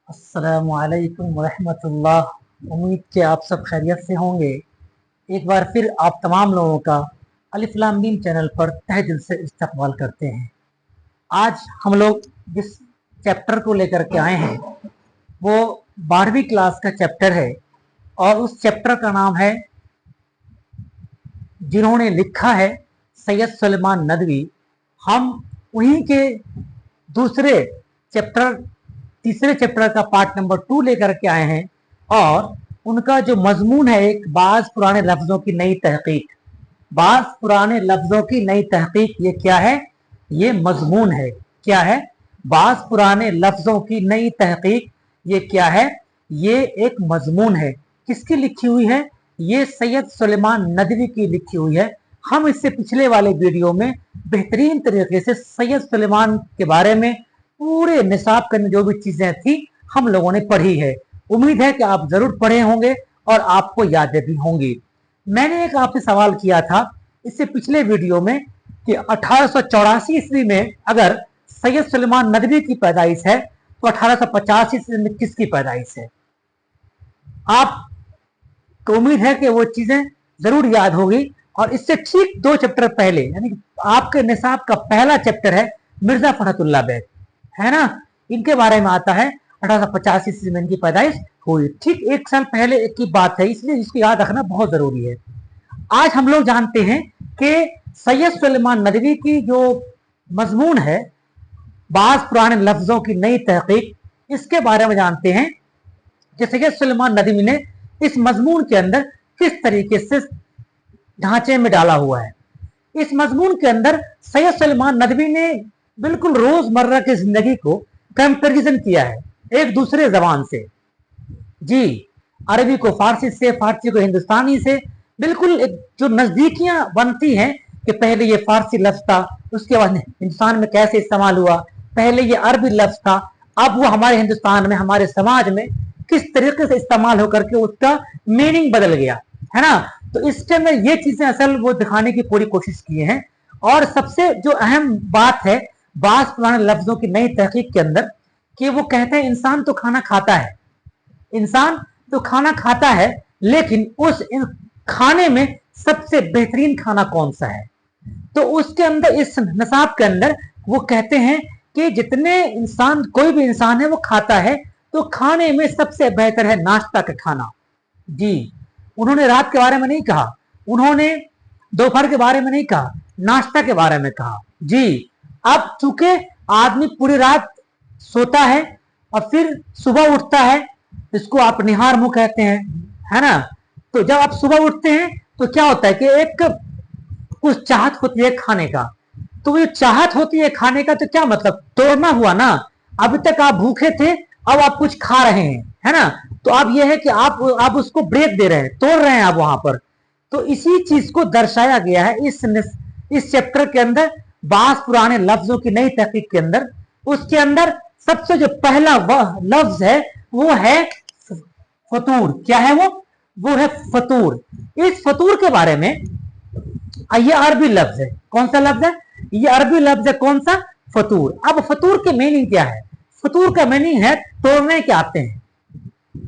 अस्सलामुअलैकुम वरहमतुल्लाह। उम्मीद के आप सब खैरियत से होंगे। एक बार फिर आप तमाम लोगों का अलिफ लाम मीम चैनल पर तहे दिल से इस्तकबाल करते हैं। आज हम लोग जिस चैप्टर को लेकर के आए हैं वो 12वीं क्लास का चैप्टर है और उस चैप्टर का नाम है, जिन्होंने लिखा है सैयद सुलेमान नदवी। हम उन्हीं के दूसरे चैप्टर तीसरे चैप्टर का पार्ट नंबर 2 लेकर के आए हैं और उनका जो मजमून है, एक बाज पुराने लफ्जों की नई तहकीक। बाज पुराने लफ्जों की नई तहकीक, ये क्या है? ये मजमून है। क्या है? बाज पुराने लफ्जों की नई तहकीक। ये क्या है? ये एक मजमून है। किसकी लिखी हुई है? ये सैयद सुलेमान नदवी की लिखी हुई है। हम इससे पिछले वाले वीडियो में बेहतरीन तरीके से सैयद सुलेमान के बारे में पूरे निसाब करने जो भी चीजें थी हम लोगों ने पढ़ी है। उम्मीद है कि आप जरूर पढ़े होंगे और आपको यादें भी होंगी। मैंने एक आपसे सवाल किया था इससे पिछले वीडियो में कि 1884 ईस्वी में अगर सैयद सुलेमान नदवी की पैदाइश है तो 1885 ईस्वी में किसकी पैदाइश है? आपको उम्मीद है कि वो चीजें जरूर याद होगी। और इससे ठीक 2 चैप्टर पहले, यानी आपके निसाब का पहला चैप्टर है मिर्जा फरहतुल्लाह बेग, है ना? इनके बारे में आता है 1885 ईस्वी में इनकी पैदाइश हुई। ठीक 1 साल पहले की बात है, इसलिए इसको याद रखना बहुत जरूरी है। आज हम लोग जानते हैं कि सैयद सुलेमान नदवी की जो मजमून है, बाज पुराने लफ्जों की नई तहकीक, इसके बारे में जानते हैं कि सैयद सुलेमान नदवी ने इस मजमून के अंदर किस तरीके से ढांचे में डाला हुआ है। इस मजमून के अंदर सैयद सुलेमान नदवी ने बिल्कुल रोजमर्रा की जिंदगी को कंपैरिजन किया है एक दूसरे जबान से। जी, अरबी को फारसी से, फारसी को हिंदुस्तानी से, बिल्कुल एक जो नजदीकियां बनती हैं कि पहले ये फारसी लफ्ज था, उसके बाद हिंदुस्तान में कैसे इस्तेमाल हुआ, पहले ये अरबी लफ्ज था, अब वो हमारे हिंदुस्तान में, हमारे समाज में किस तरीके से इस्तेमाल होकर के उसका मीनिंग बदल गया, है ना? तो इसके अंदर ये चीजें असल वो दिखाने की पूरी कोशिश की है। और सबसे जो अहम बात है बाज पुराने लफ्जों की नई तहकीक के अंदर, कि वो कहते हैं इंसान तो खाना खाता है, इंसान तो खाना खाता है, लेकिन उस खाने में सबसे बेहतरीन खाना कौन सा है? तो उसके अंदर, इस निसाब के अंदर वो कहते हैं कि जितने इंसान, कोई भी इंसान है वो खाता है, तो खाने में सबसे बेहतर है नाश्ता का खाना। जी, उन्होंने रात के बारे में नहीं कहा, उन्होंने दोपहर के बारे में नहीं कहा, नाश्ता के बारे में कहा। जी, अब चूंकि आदमी पूरी रात सोता है और फिर सुबह उठता है, इसको आप निहार मुंह कहते हैं, है ना? तो जब आप सुबह उठते हैं तो क्या होता है कि एक कुछ चाहत होती है खाने का, तो ये चाहत होती है खाने का, तो क्या मतलब? तोड़ना हुआ ना। अभी तक आप भूखे थे, अब आप कुछ खा रहे हैं, है ना? तो अब यह है कि आप उसको ब्रेक दे रहे हैं, तोड़ रहे हैं आप वहां पर। तो इसी चीज को दर्शाया गया है इस चैप्टर के अंदर, बाज पुराने लफ्जों की नई तहकीक के अंदर। उसके अंदर सबसे जो पहला वह लफ्ज है वो है फतूर। क्या है वो है फतूर। इस फतूर के बारे में, ये अरबी लफ्ज है। कौन सा लफ्ज है? ये अरबी लफ्ज है। कौन सा? फतूर। अब फतूर के मीनिंग क्या है? फतूर का मीनिंग है तोड़ने के आते हैं।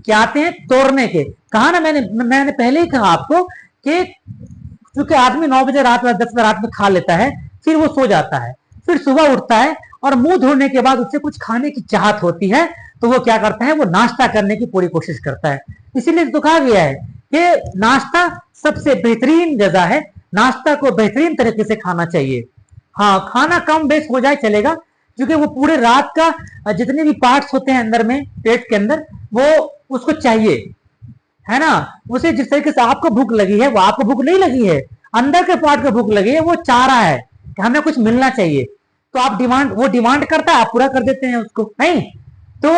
क्या आते हैं? तोड़ने के। कहा ना, मैंने पहले ही कहा आपको कि क्योंकि आदमी 9 बजे रात में, 10 बजे रात में खा लेता है, फिर वो सो जाता है, फिर सुबह उठता है और मुंह धोने के बाद उससे कुछ खाने की चाहत होती है, तो वो क्या करता है? वो नाश्ता करने की पूरी कोशिश करता है। इसीलिए तो कहा गया है कि नाश्ता सबसे बेहतरीन गज़ा है, नाश्ता को बेहतरीन तरीके से खाना चाहिए। हाँ, खाना कम बेश हो जाए चलेगा, क्योंकि वो पूरे रात का जितने भी पार्ट्स होते हैं अंदर में, पेट के अंदर, वो उसको चाहिए, है ना? उसे जिस तरीके से आपको भूख लगी है, वो आपको भूख नहीं लगी है, अंदर के पार्ट को भूख लगी है, वो चाह रहा है कि हमें कुछ मिलना चाहिए। तो आप वो डिमांड करता है, आप पूरा कर देते हैं उसको, नहीं? तो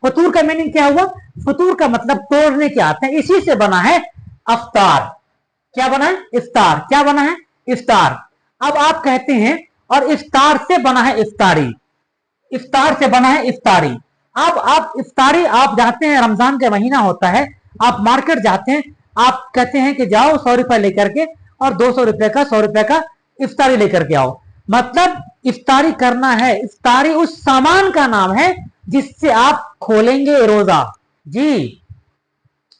फतूर का मीनिंग क्या हुआ? फतूर का मतलब तोड़ने के आते हैं। इसी से बना है अफ्तार। क्या बना है? इफ्तार। क्या बना है? इफ्तार। अब आप कहते हैं और इफ्तार से बना है इफ्तारी, इफ्तार से बना है इफ्तारी। अब आप इफ्तारी, आप जाते हैं, रमजान का महीना होता है, आप मार्केट जाते हैं, आप कहते हैं कि जाओ 100 रुपए लेकर के और 200 रुपए का, 100 रुपए का इफ्तारी लेकर के आओ। मतलब इफ्तारी करना है। इफ्तारी उस सामान का नाम है जिससे आप खोलेंगे रोजा। जी,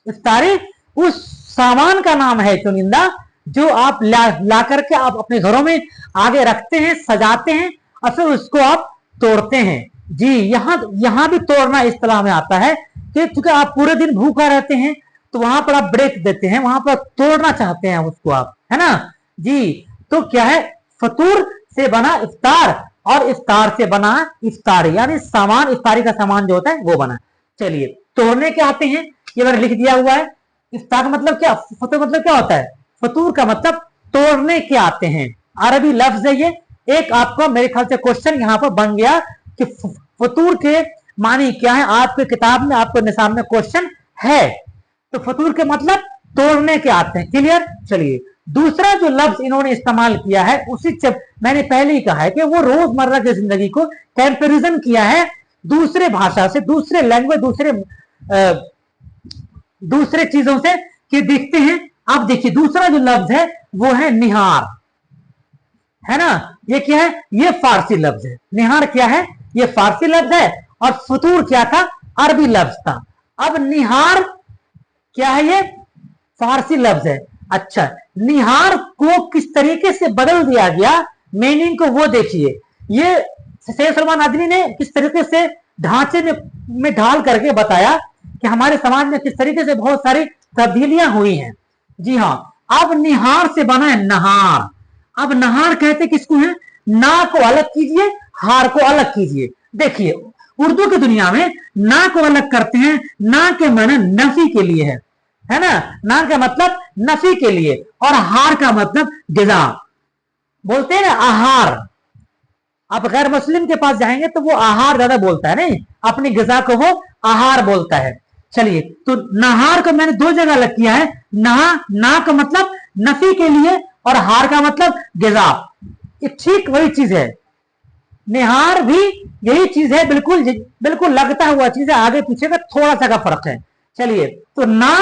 इफ्तारी उस सामान का नाम है चुनिंदा जो आप ला करके आप अपने घरों में आगे रखते हैं, सजाते हैं और फिर उसको आप तोड़ते हैं। जी, यहां भी तोड़ना इस्तेलाह में आता है कि क्योंकि आप पूरे दिन भूखा रहते हैं तो वहां पर आप ब्रेक देते हैं, वहां पर तोड़ना चाहते हैं उसको आप, है ना। जी, तो क्या है, फतूर से बना इफ्तार और इफ्तार से बना इफ्तारी, यानी सामान, इफ्तारी का सामान जो होता है वो बना। चलिए, तोड़ने के आते हैं, ये मैंने लिख दिया हुआ है। इफ्तार का मतलब क्या, फतूर मतलब क्या होता है, फतूर का मतलब तोड़ने के आते हैं, अरबी लफ्ज है ये। एक आपका मेरे ख्याल से क्वेश्चन यहाँ पर बन गया कि फतूर के मानी क्या है, आपके किताब में, आपके निसाब में क्वेश्चन है। तो फतूर के मतलब तोड़ने के आते हैं, क्लियर। चलिए, दूसरा जो लफ्ज इन्होंने इस्तेमाल किया है उसी मैंने पहले ही कहा है कि वो रोजमर्रा की जिंदगी को कंपैरिजन किया है दूसरे भाषा से, दूसरे लैंग्वेज, दूसरे चीजों से कि देखते हैं। अब देखिए, दूसरा जो लफ्ज है वो है निहार, है ना। ये क्या है, ये फारसी लफ्ज है। निहार क्या है, ये फारसी लफ्ज है और फतूर क्या था, अरबी लफ्ज था। अब निहार क्या है, ये फारसी लफ्ज है। अच्छा, निहार को किस तरीके से बदल दिया गया, मीनिंग को वो देखिए। ये सैयद सलमान आदमी ने किस तरीके से ढांचे में ढाल करके बताया कि हमारे समाज में किस तरीके से बहुत सारी तब्दीलियां हुई हैं। जी हाँ, अब निहार से बना है नहार। अब नहार कहते किसको है, ना को अलग कीजिए, हार को अलग कीजिए। देखिए, उर्दू की दुनिया में ना को अलग करते हैं, ना के माने नफी के लिए है ना, ना का मतलब नफी के लिए, और हार का मतलब गिजा, बोलते हैं ना आहार। आप गैर मुस्लिम के पास जाएंगे तो वो आहार ज्यादा बोलता है, नहीं, अपनी गिजा को वो आहार बोलता है। चलिए, तो नहार को मैंने दो जगह अलग किया है। ना का मतलब नफी के लिए और हार का मतलब गिजा। ये ठीक वही चीज है, निहार भी यही चीज है, बिल्कुल बिल्कुल लगता हुआ चीज है, आगे पीछे का थोड़ा सा का फर्क है। चलिए, तो ना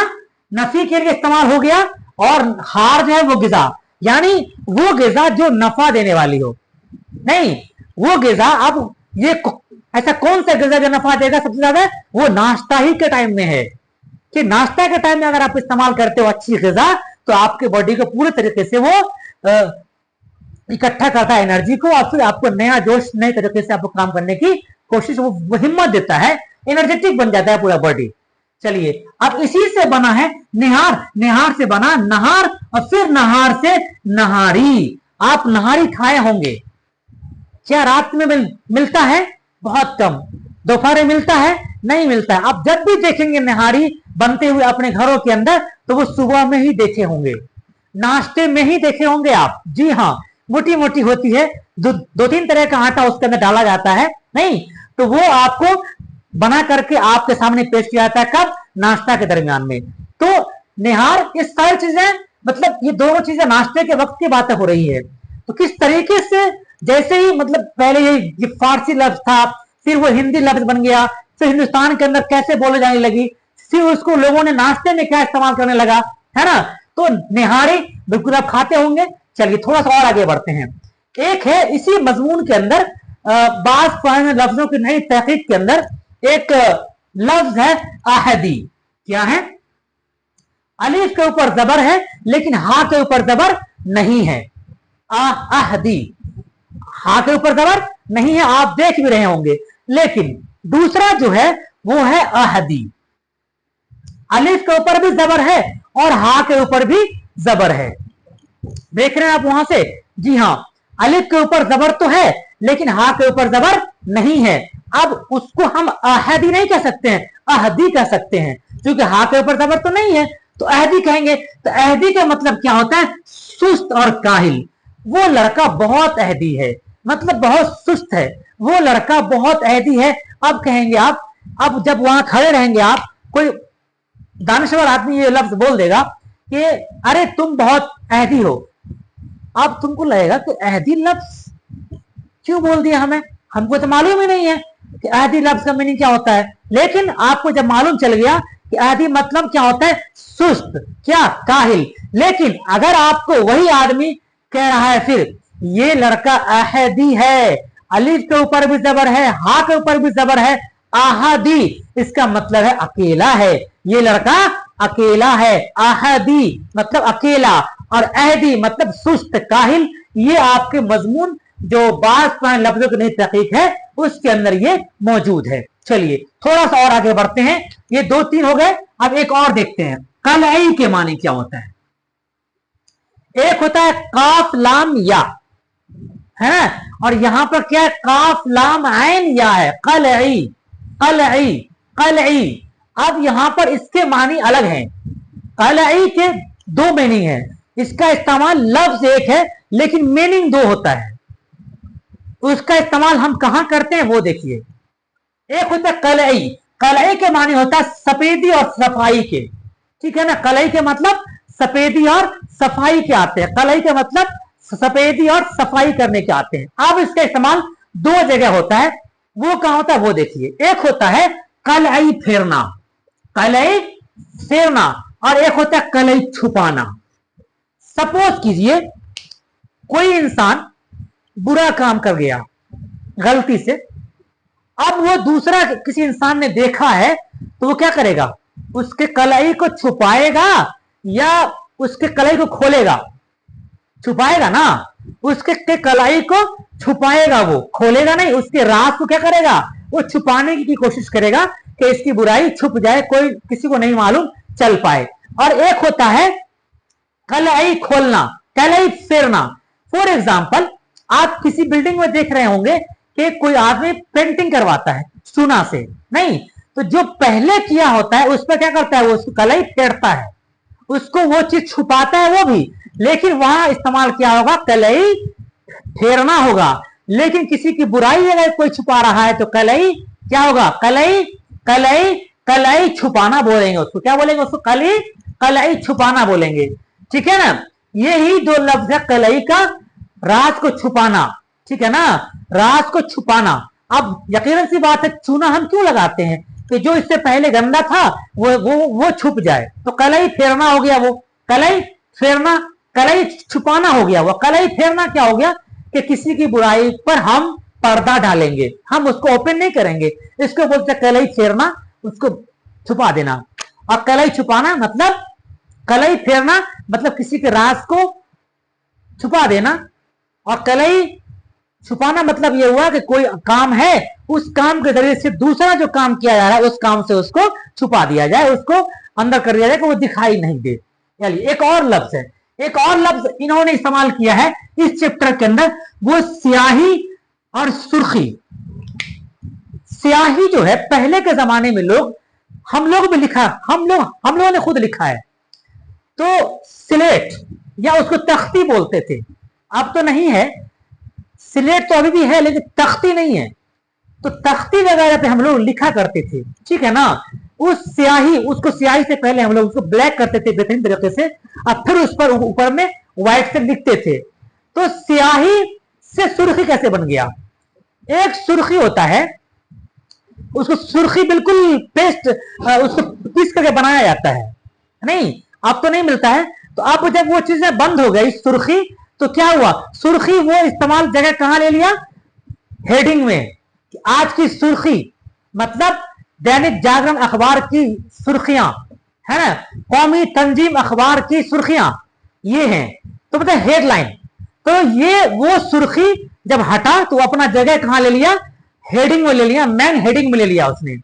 नफी के लिए इस्तेमाल हो गया और हार जो है वो गिजा, यानी वो गिजा जो नफा देने वाली हो, नहीं वो गिजा। अब ये ऐसा कौन सा गिजा जो नफा देगा सबसे ज्यादा, वो नाश्ता ही के टाइम में है कि नाश्ता के टाइम में अगर आप इस्तेमाल करते हो अच्छी गिजा तो आपके बॉडी को पूरे तरीके से वो इकट्ठा करता है एनर्जी को, और फिर आपको नया जोश, नए तरीके से आपको काम करने की कोशिश, वो हिम्मत देता है, एनर्जेटिक बन जाता है पूरा बॉडी। चलिए, अब इसी से बना है निहार, निहार से बना नहार, और फिर नहार से नहारी। आप नहारी खाए होंगे, क्या रात में मिलता है, बहुत कम, दोपहर में मिलता है, नहीं मिलता है। आप जब भी देखेंगे नहारी बनते हुए अपने घरों के अंदर तो वो सुबह में ही देखे होंगे, नाश्ते में ही देखे होंगे आप। जी हाँ, मोटी मोटी होती है, दो तीन तरह का आटा उसके अंदर डाला जाता है, नहीं तो वो आपको बना करके आपके सामने पेश किया जाता है, कब, नाश्ता के दरमियान में। तो निहार, ये सारी चीजें, मतलब ये दोनों चीजें नाश्ते के वक्त की बातें हो रही है। तो किस तरीके से, जैसे ही मतलब पहले ये फारसी लफ्ज था, फिर वो हिंदी लफ्ज बन गया, फिर हिंदुस्तान के अंदर कैसे बोले जाने लगी, फिर उसको लोगों ने नाश्ते में क्या इस्तेमाल करने लगा, है ना। तो निहारी बिल्कुल आप खाते होंगे। चलिए, थोड़ा सा और आगे बढ़ते हैं। एक है इसी मजमून के अंदर बास पुराने लफ्जों की नई तहकीक के अंदर एक लफ्ज है आहदी। क्या है, अलिफ के ऊपर जबर है लेकिन हा के ऊपर जबर नहीं है, आहदी, हा के ऊपर जबर नहीं है, आप देख भी रहे होंगे। लेकिन दूसरा जो है वो है आहदी, अलिफ के ऊपर भी जबर है और हा के ऊपर भी जबर है, देख रहे हैं आप वहां से। जी हाँ, अलिफ के ऊपर जबर तो है लेकिन हा के ऊपर जबर नहीं है। अब उसको हम अहदी नहीं कह सकते हैं, अहदी कह सकते हैं, क्योंकि हा के ऊपर जबर तो नहीं है, तो अहदी कहेंगे। तो अहदी का मतलब क्या होता है, सुस्त और काहिल। वो लड़का बहुत अहदी है, मतलब बहुत सुस्त है, वो लड़का बहुत अहदी है। अब कहेंगे आप, अब जब वहां खड़े रहेंगे आप, कोई दानश्वर आदमी ये लफ्ज बोल देगा कि अरे तुम बहुत अहदी हो, अब तुमको लगेगा कि अहदी लफ्ज क्यों बोल दिया हमें, हमको तो मालूम ही नहीं है कि अहदी लफ्ज का मीनिंग क्या होता है। लेकिन आपको जब मालूम चल गया कि अहदी मतलब क्या होता है, सुस्त, क्या, काहिल। लेकिन अगर आपको वही आदमी कह रहा है फिर ये लड़का अहदी है, अलिफ के ऊपर भी जबर है, हा के ऊपर भी जबर है, आहदी, इसका मतलब है अकेला है, ये लड़का अकेला है। अहदी मतलब अकेला और अहदी मतलब सुस्त काहिल। ये आपके मजमून जो बास लफ्जों की नई तहकीक है उसके अंदर ये मौजूद है। चलिए थोड़ा सा और आगे बढ़ते हैं, ये 2-3 हो गए, अब एक और देखते हैं कलई के माने क्या होता है। एक होता है काफ लाम या, है ना, और यहां पर क्या है, काफ लाम ऐन या है, कलई कलई कलई। अब यहां पर इसके मानी अलग हैं। कलई के 2 मीनिंग है, इसका इस्तेमाल लफ्ज एक है लेकिन मीनिंग 2 होता है। उसका इस्तेमाल हम कहां करते हैं वो देखिए। एक होता है कलई, कलई के मानी होता है सफेदी और सफाई के, ठीक है ना। कलई के मतलब सफेदी और सफाई के आते हैं, कलई के मतलब सफेदी और सफाई करने के आते हैं। अब इसका इस्तेमाल 2 जगह होता है, वो कहां होता है वो देखिए। एक होता है कलई फेरना, कलई फेरना, और एक होता है कलई छुपाना। सपोज कीजिए कोई इंसान बुरा काम कर गया गलती से, अब वो दूसरा किसी इंसान ने देखा है तो वो क्या करेगा, उसके कलाई को छुपाएगा या उसके कलाई को खोलेगा? छुपाएगा ना, उसके कलाई को छुपाएगा, वो खोलेगा नहीं। उसके राज को क्या करेगा, वो छुपाने की कोशिश करेगा कि इसकी बुराई छुप जाए, कोई किसी को नहीं मालूम चल पाए। और एक होता है कलाई खोलना, कलाई फेरना। फॉर एग्जाम्पल आप किसी बिल्डिंग में देख रहे होंगे कि कोई आदमी पेंटिंग करवाता है चूना से, नहीं तो जो पहले किया होता है उस पर क्या करता है, वो उसको कलाई फेरता है, उसको वो चीज छुपाता है वो भी, लेकिन वहां इस्तेमाल किया होगा कलाई फेरना होगा। लेकिन किसी की बुराई अगर कोई छुपा रहा है तो कलाई क्या होगा, कलाई कलाई कलाई छुपाना बोलेंगे उसको। क्या बोलेंगे उसको, कलाई कलाई छुपाना बोलेंगे, ठीक है ना। यही 2 लफ्ज है कलाई का, राज को छुपाना, ठीक है ना, राज को छुपाना। अब यकीनन सी बात है चूना हम क्यों लगाते हैं कि जो इससे पहले गंदा था वो छुप जाए, तो कलाई फेरना हो गया वो, कलाई फेरना, कलाई छुपाना हो गया वो। कलाई फेरना क्या हो गया कि किसी की बुराई पर हम पर्दा डालेंगे, हम उसको ओपन नहीं करेंगे, इसको बोलते कलाई फेरना, उसको छुपा देना। और कलाई छुपाना मतलब, कलाई फेरना मतलब किसी के राज को छुपा देना, और कलाई छुपाना मतलब यह हुआ कि कोई काम है, उस काम के जरिए से दूसरा जो काम किया जा रहा है उस काम से उसको छुपा दिया जाए, उसको अंदर कर दिया जाए कि वो दिखाई नहीं दे। चलिए एक और लफ्ज है, एक और लफ्ज इन्होंने इस्तेमाल किया है इस चैप्टर के अंदर, वो स्याही और सुर्खी। स्याही जो है पहले के जमाने में लोग, हम लोग भी लिखा, हम लोगों ने खुद लिखा है, तो स्लेट या उसको तख्ती बोलते थे, अब तो नहीं है, स्लेट तो अभी भी है लेकिन तख्ती नहीं है, तो तख्ती वगैरह पे हम लोग लिखा करते थे, ठीक है ना। उस स्याही, उसको स्याही से पहले हम लोग उसको ब्लैक करते थे बेहतरीन तरीके से, और फिर उस पर ऊपर में व्हाइट से लिखते थे। तो स्याही से सुर्खी कैसे बन गया? एक सुर्खी होता है, उसको सुर्खी बिल्कुल पेस्ट उसको पीस करके बनाया जाता है, नहीं अब तो नहीं मिलता है। तो अब जब वो चीजें बंद हो गई सुर्खी, तो क्या हुआ, सुर्खी वो इस्तेमाल जगह कहां ले लिया, हेडिंग में। आज की सुर्खी मतलब दैनिक जागरण अखबार की सुर्खियां, है ना, कौमी तंजीम अखबार की सुर्खियां ये हैं, तो मतलब हेडलाइन। तो ये वो सुर्खी जब हटा तो अपना जगह कहां ले लिया, हेडिंग में ले लिया, मैन हेडिंग में ले लिया उसने,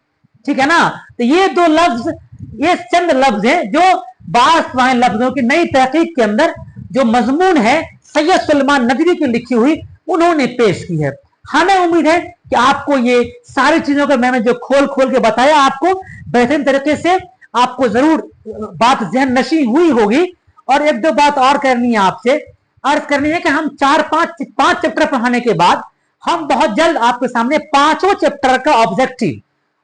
ठीक है ना। तो ये 2 लफ्ज, ये चंद लफ्ज हैं जो बास लफ्जों की नई तहकीक के अंदर जो मजमून है सैयद सुलेमान नदवी की लिखी हुई उन्होंने पेश की है। हमें उम्मीद है कि आपको ये सारी चीजों का मैंने जो खोल खोल के बताया आपको बेहतरीन तरीके से आपको जरूर बात जहन नशी हुई होगी। और 1-2 बात और करनी है आपसे, अर्ज करनी है कि हम 4-5 चैप्टर पढ़ाने के बाद हम बहुत जल्द आपके सामने 5 चैप्टर का ऑब्जेक्टिव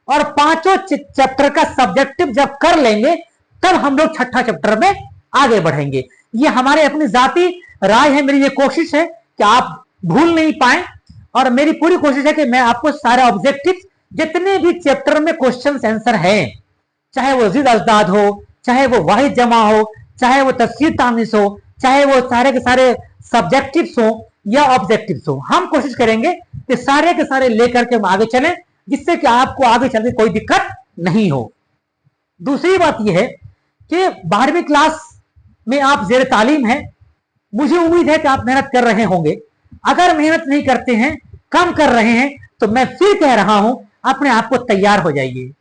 और 5 चैप्टर का सब्जेक्टिव जब कर लेंगे तब हम लोग 6ठा चैप्टर में आगे बढ़ेंगे। ये हमारे अपनी जाती राय है, मेरी ये कोशिश है कि आप भूल नहीं पाए, और मेरी पूरी कोशिश है कि मैं आपको सारे ऑब्जेक्टिव जितने भी चैप्टर में क्वेश्चन आंसर हैं, चाहे वो जिद अजदाद हो, चाहे वो वाहिद जमा हो, चाहे वो तफसीर तानिस हो, चाहे वो सारे के सारे सब्जेक्टिव्स हो या ऑब्जेक्टिव्स हो, हम कोशिश करेंगे कि सारे के सारे लेकर के हम आगे चलें, जिससे कि आपको आगे चलकर कोई दिक्कत नहीं हो। दूसरी बात यह है कि 12वीं क्लास में आप जेर तालीम है, मुझे उम्मीद है कि आप मेहनत कर रहे होंगे। अगर मेहनत नहीं करते हैं, कम कर रहे हैं, तो मैं फिर कह रहा हूं अपने आप को तैयार हो जाइए।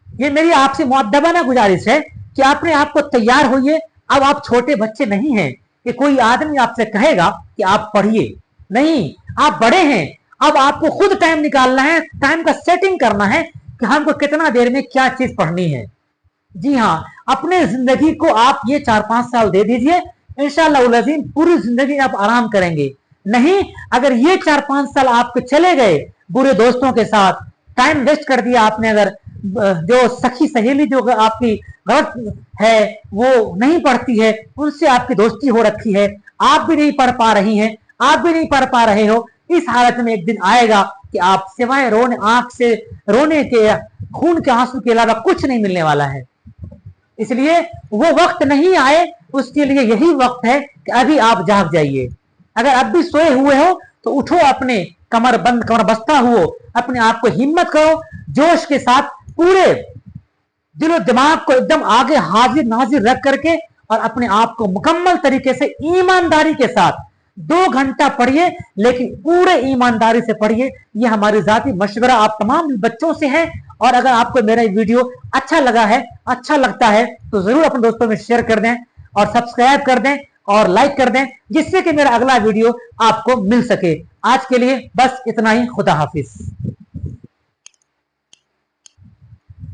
ये मेरी आपसे मुअद्दबाना गुजारिश है कि अपने आप को तैयार होइए। अब आप छोटे बच्चे नहीं हैं कि कोई आदमी आपसे कहेगा कि आप पढ़िए, नहीं, आप बड़े हैं। अब आपको खुद टाइम निकालना है, टाइम का सेटिंग करना है कि हमको कितना देर में क्या चीज पढ़नी है। जी हाँ, अपने जिंदगी को आप ये 4-5 साल दे दीजिए, इंशाअल्लाह अज़ीम पूरी जिंदगी आप आराम करेंगे। नहीं, अगर ये 4-5 साल आपके चले गए बुरे दोस्तों के साथ, टाइम वेस्ट कर दिया आपने, अगर जो सखी सहेली जो आपकी गलत है वो नहीं पढ़ती है, उनसे आपकी दोस्ती हो रखी है, आप भी नहीं पढ़ पा रही हैं, आप भी नहीं पढ़ पा रहे हो, इस हालत में एक दिन आएगा कि आप सिवाय रोने, आंख से रोने के, खून के आंसू के अलावा कुछ नहीं मिलने वाला है। इसलिए वो वक्त नहीं आए, उसके लिए यही वक्त है कि अभी आप जाग जाइए। अगर अब भी सोए हुए हो तो उठो, अपने कमर बंद, कमर बस्ता हुओ, अपने आप को हिम्मत करो, जोश के साथ पूरे दिलो दिमाग को एकदम आगे हाजिर नाजिर रख करके और अपने आप को मुकम्मल तरीके से ईमानदारी के साथ 2 घंटा पढ़िए, लेकिन पूरे ईमानदारी से पढ़िए। यह हमारी जाती मशवरा आप तमाम बच्चों से है। और अगर आपको मेरा वीडियो अच्छा लगा है, अच्छा लगता है, तो जरूर अपने दोस्तों में शेयर कर दें और सब्सक्राइब कर दें और लाइक कर दें, जिससे कि मेरा अगला वीडियो आपको मिल सके। आज के लिए बस इतना ही। खुदा हाफिज।